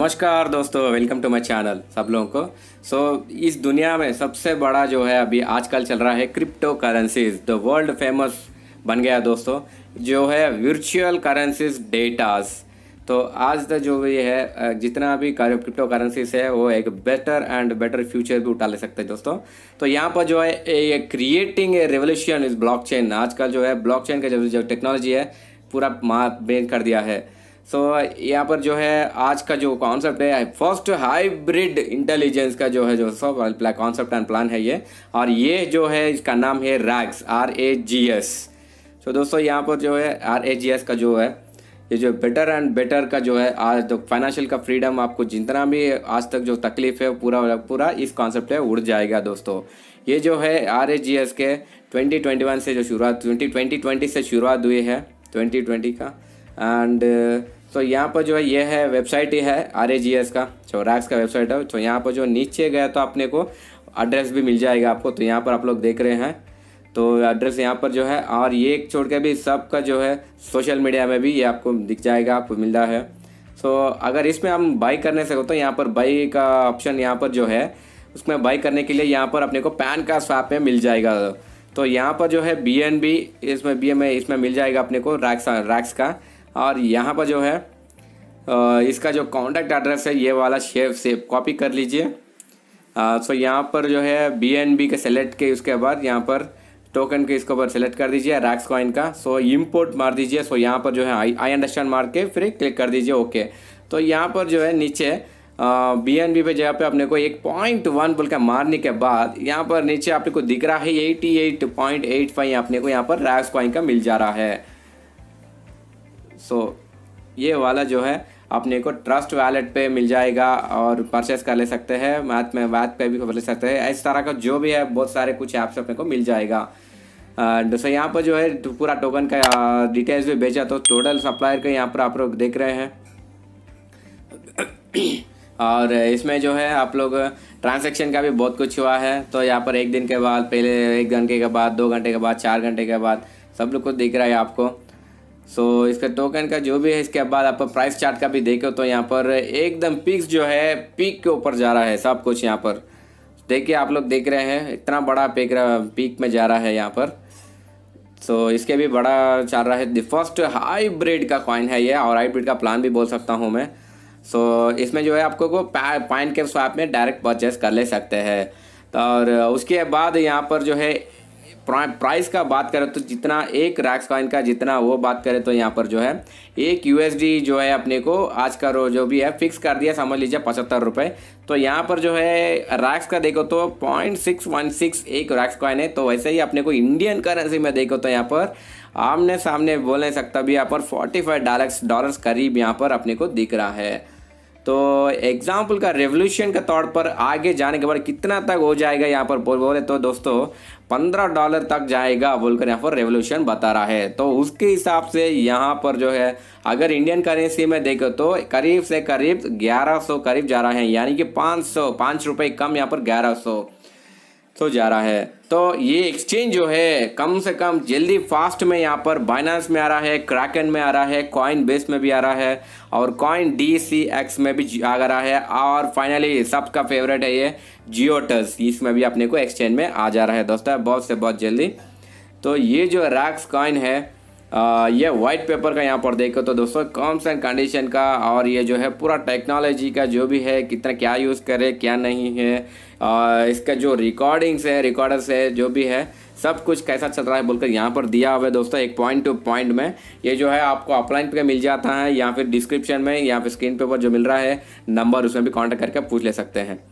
नमस्कार दोस्तों, welcome to my channel सब लोगों को। इस दुनिया में सबसे बड़ा जो है अभी आजकल चल रहा है crypto currencies. The world famous बन गया दोस्तों, जो है वर्चुअल करेंसीज डेटास। तो आज तक जो भी है जितना भी क्रिप्टो करेंसीज है वो एक बेटर एंड बेटर फ्यूचर भी उठा ले सकते हैं दोस्तों। तो यहाँ पर जो है ये creating a revolution is blockchain. आजकल जो है ब्लॉकचेन का जो टेक्नोलॉजी है पूरा बेन कर दिया है। यहाँ पर जो है आज का जो कॉन्सेप्ट है फर्स्ट हाइब्रिड इंटेलिजेंस का जो है जो सब कॉन्सेप्ट एंड प्लान है ये, और ये जो है इसका नाम है रैग्स, RAGS। तो दोस्तों यहाँ पर जो है RAGS का जो है ये जो बेटर एंड बेटर का जो है आज तो फाइनेंशियल का फ्रीडम आपको जितना भी आज तक जो तकलीफ है पूरा इस कॉन्सेप्ट पे उड़ जाएगा दोस्तों। ये जो है RAGS के 2021 से जो शुरुआत 2020 से शुरुआत हुई है 2020 का। एंड तो यहाँ पर जो है ये है वेबसाइट ही है RAGS का, जो रैग्स का वेबसाइट है। तो यहाँ पर जो नीचे गया तो अपने को एड्रेस भी मिल जाएगा आपको। तो यहाँ पर आप लोग देख रहे हैं तो एड्रेस यहाँ पर जो है, और ये छोड़ के भी सबका जो है सोशल मीडिया में भी ये आपको दिख जाएगा, आपको मिल रहा है। अगर इसमें हम बाई करने से हो तो यहाँ पर बाई का ऑप्शन यहाँ पर जो है उसमें बाई करने के लिए यहाँ पर अपने को पैन का स्वैप में मिल जाएगा। तो यहाँ पर जो है BNB इसमें मिल जाएगा अपने को रैग्स का। और यहाँ पर जो है इसका जो कॉन्टैक्ट एड्रेस है ये वाला सेव कॉपी कर लीजिए। यहाँ पर जो है BNB के सेलेक्ट के उसके बाद यहाँ पर टोकन के इसके ऊपर सेलेक्ट कर दीजिए रैग्स कॉइन का। इंपोर्ट मार दीजिए। यहाँ पर जो है आई अंडरस्टैंड मार के फिर क्लिक कर दीजिए ओके। तो यहाँ पर जो है नीचे BNB पे जगह पे अपने को 1.1 बोल के मारने के बाद यहाँ पर नीचे आपने को दिख रहा है 88.85 अपने को यहाँ पर रैग्स कॉइन का मिल जा रहा है। ये वाला जो है अपने को ट्रस्ट वैलेट पे मिल जाएगा और परचेस कर ले सकते हैं। मैथ पे भी कर ले सकते हैं। इस तरह का जो भी है बहुत सारे कुछ ऐप्स अपने को मिल जाएगा। यहाँ पर जो है पूरा टोकन का डिटेल्स भी भेजा। तो टोटल सप्लायर का यहाँ पर आप लोग देख रहे हैं। और इसमें जो है आप लोग ट्रांजैक्शन का भी बहुत कुछ हुआ है। तो यहाँ पर एक दिन के बाद, पहले 1 घंटे के बाद, 2 घंटे के बाद, 4 घंटे के बाद सब लोग को दिख रहा है आपको। इसका टोकन का जो भी है, इसके बाद आप प्राइस चार्ट का भी देखो तो यहाँ पर एकदम पीक जो है पीक के ऊपर जा रहा है सब कुछ। यहाँ पर देखिए आप लोग देख रहे हैं इतना बड़ा पीक में जा रहा है यहाँ पर। इसके भी बड़ा चल रहा है। द फर्स्ट हाइब्रिड का कॉइन है ये, और हाइब्रिड का प्लान भी बोल सकता हूँ मैं। इसमें जो है आपको को पाइन के स्वैप में डायरेक्ट परचेस कर ले सकते हैं। और उसके बाद यहाँ पर जो है प्राइस का बात करें तो जितना एक रैग्स कॉइन का जितना वो बात करें तो यहाँ पर जो है 1 USD जो है अपने को आज का जो भी है फिक्स कर दिया, समझ लीजिए 75 रुपये। तो यहाँ पर जो है रैग्स का देखो तो 0.616 एक रैग्स कॉइन है। तो वैसे ही अपने को इंडियन करेंसी में देखो तो यहाँ पर आमने सामने बोल नहीं सकता भी, यहाँ पर $45 करीब यहाँ पर अपने को दिख रहा है। तो एग्जाम्पल का रेवोल्यूशन के तौर पर आगे जाने के बाद कितना तक हो जाएगा यहाँ पर बोले तो दोस्तों $15 तक जाएगा बोलकर यहाँ पर रेवोल्यूशन बता रहा है। तो उसके हिसाब से यहाँ पर जो है अगर इंडियन करेंसी में देखो तो करीब से करीब 1100 करीब जा रहा है, यानी कि 5 रुपये कम यहाँ पर 1100 जा रहा है। तो ये एक्सचेंज जो है कम से कम जल्दी फास्ट में यहाँ पर बाइनेंस में आ रहा है, क्रैकन में आ रहा है, कॉइन बेस में भी आ रहा है, और कॉइन DCX में भी आ रहा है, और फाइनली सबका फेवरेट है ये जियोटस, इसमें भी अपने को एक्सचेंज में आ जा रहा है दोस्तों बहुत से बहुत जल्दी। तो ये जो रैग्स कॉइन है ये वाइट पेपर का यहाँ पर देखो तो दोस्तों टर्म्स एंड कंडीशन का, और ये जो है पूरा टेक्नोलॉजी का जो भी है कितना क्या यूज़ करे क्या नहीं है, इसका जो रिकॉर्डर्स है जो भी है सब कुछ कैसा चल रहा है बोलकर यहाँ पर दिया हुआ है दोस्तों। एक पॉइंट टू पॉइंट में ये जो है आपको ऑफलाइन पे मिल जाता है, या फिर डिस्क्रिप्शन में या फिर स्क्रीन पे ऊपर जो मिल रहा है नंबर उसमें भी कॉन्टेक्ट करके पूछ ले सकते हैं।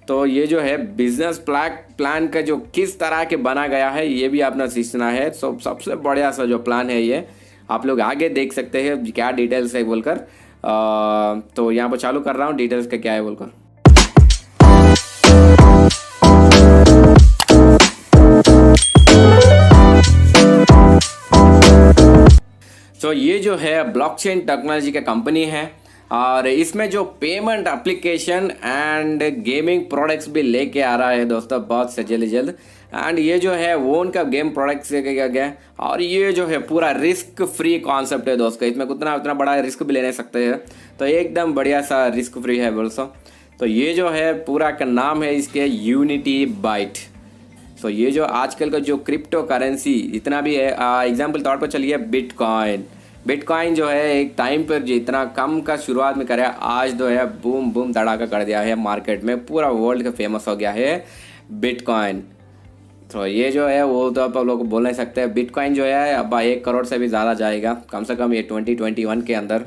तो ये जो है बिजनेस प्लान का जो किस तरह के बना गया है ये भी आपने सीखना है। सबसे बढ़िया सा जो प्लान है ये आप लोग आगे देख सकते हैं क्या डिटेल्स है बोलकर। तो यहाँ पर चालू कर रहा हूँ डिटेल्स का क्या है बोलकर। तो ये जो है ब्लॉकचेन टेक्नोलॉजी का कंपनी है, और इसमें जो payment application and gaming products भी लेके आ रहा है दोस्तों बहुत से जल्द जल्द। एंड ये जो है वो उनका गेम प्रोडक्ट से क्या गया, और ये जो है पूरा रिस्क फ्री कॉन्सेप्ट है दोस्तों। इसमें उतना बड़ा रिस्क भी ले नहीं सकते हैं, तो एकदम बढ़िया सा रिस्क फ्री है दोस्तों। तो ये जो है पूरा का नाम है इसके यूनिटी बाइट। सो ये जो आजकल का जो क्रिप्टो करेंसी इतना भी है, एग्जाम्पल तौर पर चलिए बिटकॉइन जो है एक टाइम पर जितना कम का शुरुआत में करे, आज जो है बूम बूम धड़ाका कर दिया है मार्केट में, पूरा वर्ल्ड का फेमस हो गया है बिटकॉइन। तो ये जो है वो तो आप लोग बोल नहीं सकते। बिटकॉइन जो है अब 1 करोड़ से भी ज़्यादा जाएगा कम से कम ये 2021 के अंदर।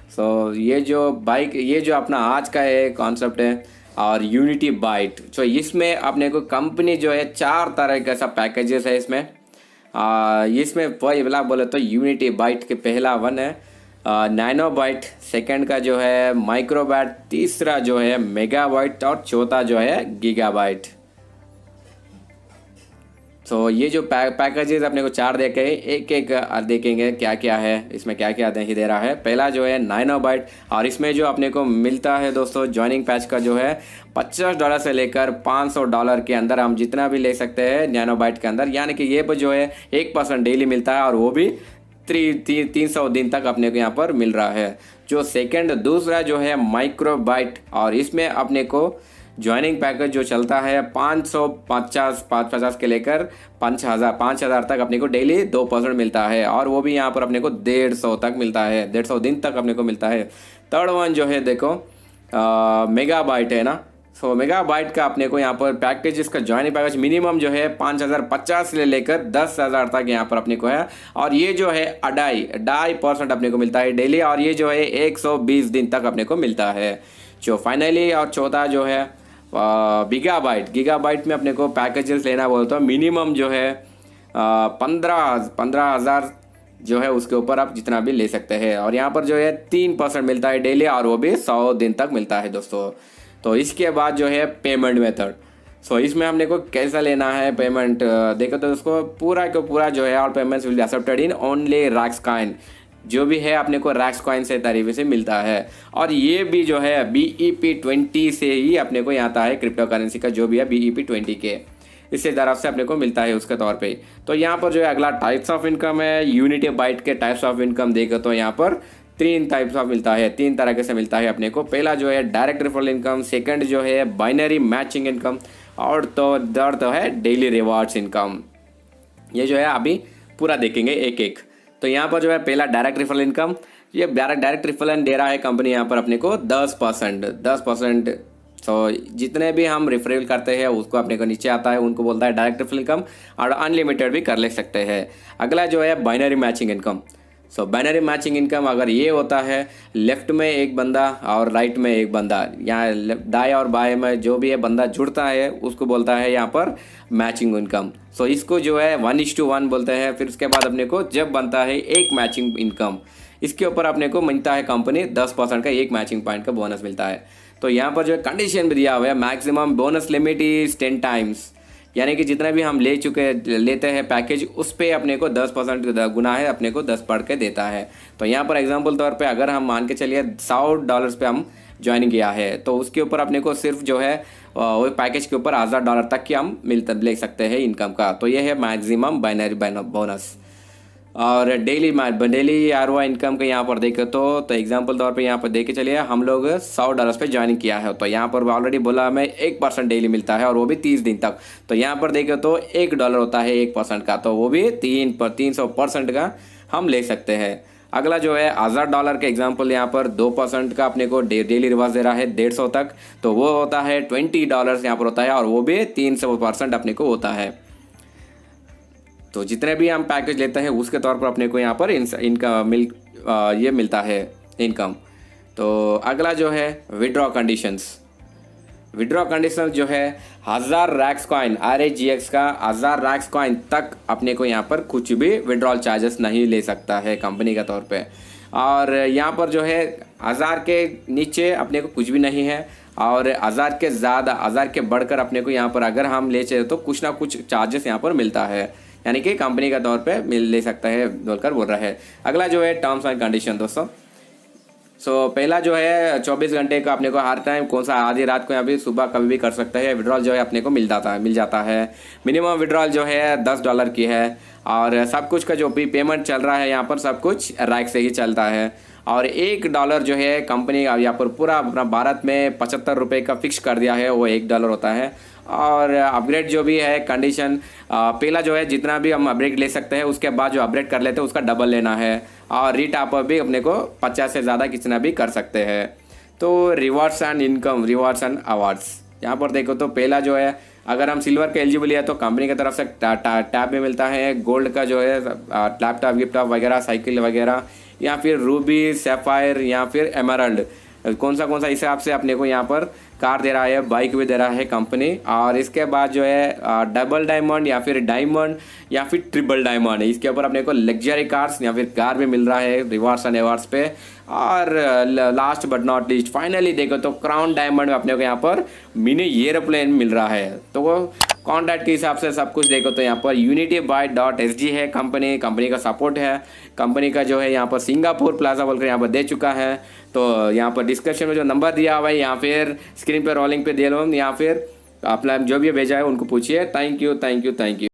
सो ये जो अपना आज का है कॉन्सेप्ट है और यूनिटी बाइट। तो इसमें अपने को कंपनी जो है 4 तरह का ऐसा पैकेजेस है इसमें। इसमें पहला बोले तो यूनिटी बाइट के पहला वन है नैनो बाइट, सेकेंड का जो है माइक्रो बाइट, तीसरा जो है मेगा बाइट और चौथा जो है गीगा बाइट। तो ये जो पैकेजेस अपने को 4 देखे, एक देखेंगे क्या क्या है इसमें, क्या क्या नहीं दे रहा है। पहला जो है नैनो बाइट, और इसमें जो अपने को मिलता है दोस्तों ज्वाइनिंग पैच का जो है $50 से लेकर $500 के अंदर हम जितना भी ले सकते हैं नैनो बाइट के अंदर। यानी कि ये पर जो है 1% डेली मिलता है, और वो भी 300 दिन तक अपने को यहाँ पर मिल रहा है। जो सेकेंड दूसरा जो है माइक्रो बाइट, और इसमें अपने को ज्वाइनिंग पैकेज जो चलता है 550 के लेकर 5000 तक अपने को डेली 2% मिलता है, और वो भी यहाँ पर अपने को 150 तक मिलता है, 150 दिन तक अपने को मिलता है। थर्ड वन जो है देखो मेगा बाइट है ना। सो मेगा बाइट का अपने को यहाँ पर पैकेज, इसका ज्वाइनिंग पैकेज मिनिमम जो है 5050 से लेकर 10,000 तक यहाँ पर अपने को है, और ये जो है 2.5% अपने को मिलता है डेली, और ये जो है 120 दिन तक अपने को मिलता है। जो फाइनली और चौथा जो है गीगाबाइट में अपने को पैकेजेस लेना बोलते हो, मिनिमम जो है 15,000 जो है उसके ऊपर आप जितना भी ले सकते हैं, और यहाँ पर जो है 3% मिलता है डेली, और वो भी 100 दिन तक मिलता है दोस्तों। तो इसके बाद जो है पेमेंट मेथड। सो इसमें हमने को कैसा लेना है पेमेंट, देखो तो उसको पूरा का पूरा जो है all payments will be accepted in only Rex coin. जो भी है अपने को रैक्स कॉइन से तरीके से मिलता है, और ये भी जो है BEP20 से ही अपने को यहाँ आता है क्रिप्टो करेंसी का जो भी है BEP20 के इससे तरफ से अपने को मिलता है उसके तौर पे। तो यहाँ पर जो है अगला टाइप्स ऑफ इनकम है। यूनिटी बाइट के टाइप्स ऑफ इनकम देखें तो यहाँ पर 3 टाइप्स ऑफ मिलता है, 3 तरह से मिलता है अपने को। पहला जो है डायरेक्ट रेफरल इनकम, सेकंड जो है बाइनरी मैचिंग इनकम, और तो थर्ड तो है डेली रिवार्ड्स इनकम। ये जो है अभी पूरा देखेंगे एक एक। तो यहाँ पर जो है पहला डायरेक्ट रेफरल इनकम, ये डायरेक्ट रेफरल दे रहा है कंपनी यहाँ पर अपने को 10%। तो जितने भी हम रेफरल करते हैं उसको अपने को नीचे आता है, उनको बोलता है डायरेक्ट रेफरल इनकम, और अनलिमिटेड भी कर ले सकते हैं। अगला जो है बाइनरी मैचिंग इनकम। सो बाइनरी मैचिंग इनकम अगर ये होता है लेफ्ट में एक बंदा और राइट में एक बंदा, यहाँ दाएं और बाएं में जो भी है बंदा जुड़ता है उसको बोलता है यहाँ पर मैचिंग इनकम। सो इसको जो है 1:1 बोलते हैं। फिर उसके बाद अपने को जब बनता है एक मैचिंग इनकम, इसके ऊपर अपने को मिलता है कंपनी 10% का एक मैचिंग पॉइंट का बोनस मिलता है। तो यहाँ पर जो है कंडीशन भी दिया हुआ है, maximum bonus limit is 10 times, यानी कि जितना भी हम लेते हैं पैकेज उस पर अपने को 10% गुना है अपने को 10 बढ़ के देता है। तो यहाँ पर एग्जांपल तौर पे अगर हम मान के चलिए $100 पे हम ज्वाइन किया है, तो उसके ऊपर अपने को सिर्फ जो है वो पैकेज के ऊपर $1000 तक की हम ले सकते हैं इनकम का। तो ये है मैक्सिमम बाइनरी बोनस। और डेली ROI इनकम का यहाँ पर देखे तो एग्जांपल तौर पे यहाँ पर देखे चलिए हम लोग $100 पे ज्वाइन किया है, तो यहाँ पर ऑलरेडी बोला हमें 1% डेली मिलता है, और वो भी 30 दिन तक। तो यहाँ पर देखे तो $1 होता है 1% का, तो वो भी 300% का हम ले सकते हैं। अगला जो है $1000 का एग्जाम्पल, यहाँ पर 2% का अपने को डेली रिवार्ड दे रहा है 150 तक, तो वो होता है $20 यहाँ पर होता है, और वो भी 300% अपने को होता है। तो जितने भी हम पैकेज लेते हैं उसके तौर पर अपने को यहाँ पर ये मिलता है इनकम। तो अगला जो है विड्रॉ कंडीशंस जो है 1000 रैक्स कॉइन RAGX का 1000 रैक्स कॉइन तक अपने को यहाँ पर कुछ भी विड्रॉल चार्जेस नहीं ले सकता है कंपनी का तौर पे। और यहाँ पर जो है 1000 के नीचे अपने को कुछ भी नहीं है, और 1000 के ज़्यादा 1000 के बढ़कर अपने को यहाँ पर अगर हम ले चले तो कुछ ना कुछ चार्जेस यहाँ पर मिलता है, यानी कि कंपनी का तौर पे ले सकता है बोलकर बोल रहा है। अगला जो है टर्म्स एंड कंडीशन दोस्तों, सो पहला जो है 24 घंटे का अपने को हर टाइम कौन सा आधी रात को या फिर सुबह कभी भी कर सकते हैं। विड्रॉल जो है अपने को मिल जाता है। मिनिमम विड्रॉल जो है $10 की है और सब कुछ का जो भी पेमेंट चल रहा है यहाँ पर सब कुछ रैक से ही चलता है। और $1 जो है कंपनी यहाँ पर पूरा अपना भारत में ₹75 का फिक्स कर दिया है, वो $1 होता है। और अपग्रेड जो भी है कंडीशन पहला जो है जितना भी हम अपग्रेड ले सकते हैं उसके बाद जो अपग्रेड कर लेते हैं उसका डबल लेना है। और रीटॉप भी अपने को 50 से ज़्यादा कितना भी कर सकते हैं। तो rewards and income, rewards and awards यहाँ पर देखो तो पहला जो है अगर हम सिल्वर का एलिजिबल है तो कंपनी की तरफ से टैब भी मिलता है। गोल्ड का जो है लैपटॉप गिफ्टॉप वगैरह, साइकिल वगैरह, या फिर रूबी, सैफायर या फिर एमरल्ड, कौन सा हिसाब से अपने को यहाँ पर कार दे रहा है, बाइक भी दे रहा है कंपनी। और इसके बाद जो है डबल डायमंड या फिर डायमंड या फिर ट्रिपल डायमंड, इसके ऊपर अपने को लग्जरी कार्स या फिर कार भी मिल रहा है रिवार्ड्स एंड अवार्ड्स पे। और last but not least finally देखो तो क्राउन डायमंड में अपने को यहाँ पर मिनी एरोप्लेन मिल रहा है। तो कॉन्टैक्ट के हिसाब से सब कुछ देखो तो यहाँ पर unitybyte.sg है कंपनी का सपोर्ट है। कंपनी का जो है यहाँ पर सिंगापुर प्लाजा बोलकर यहाँ पर दे चुका है। तो यहाँ पर डिस्क्रिप्शन में जो नंबर दिया हुआ है या फिर स्क्रीन पर रोलिंग पे दे लो, या फिर अपना जो भी भेजा है उनको पूछिए। Thank you.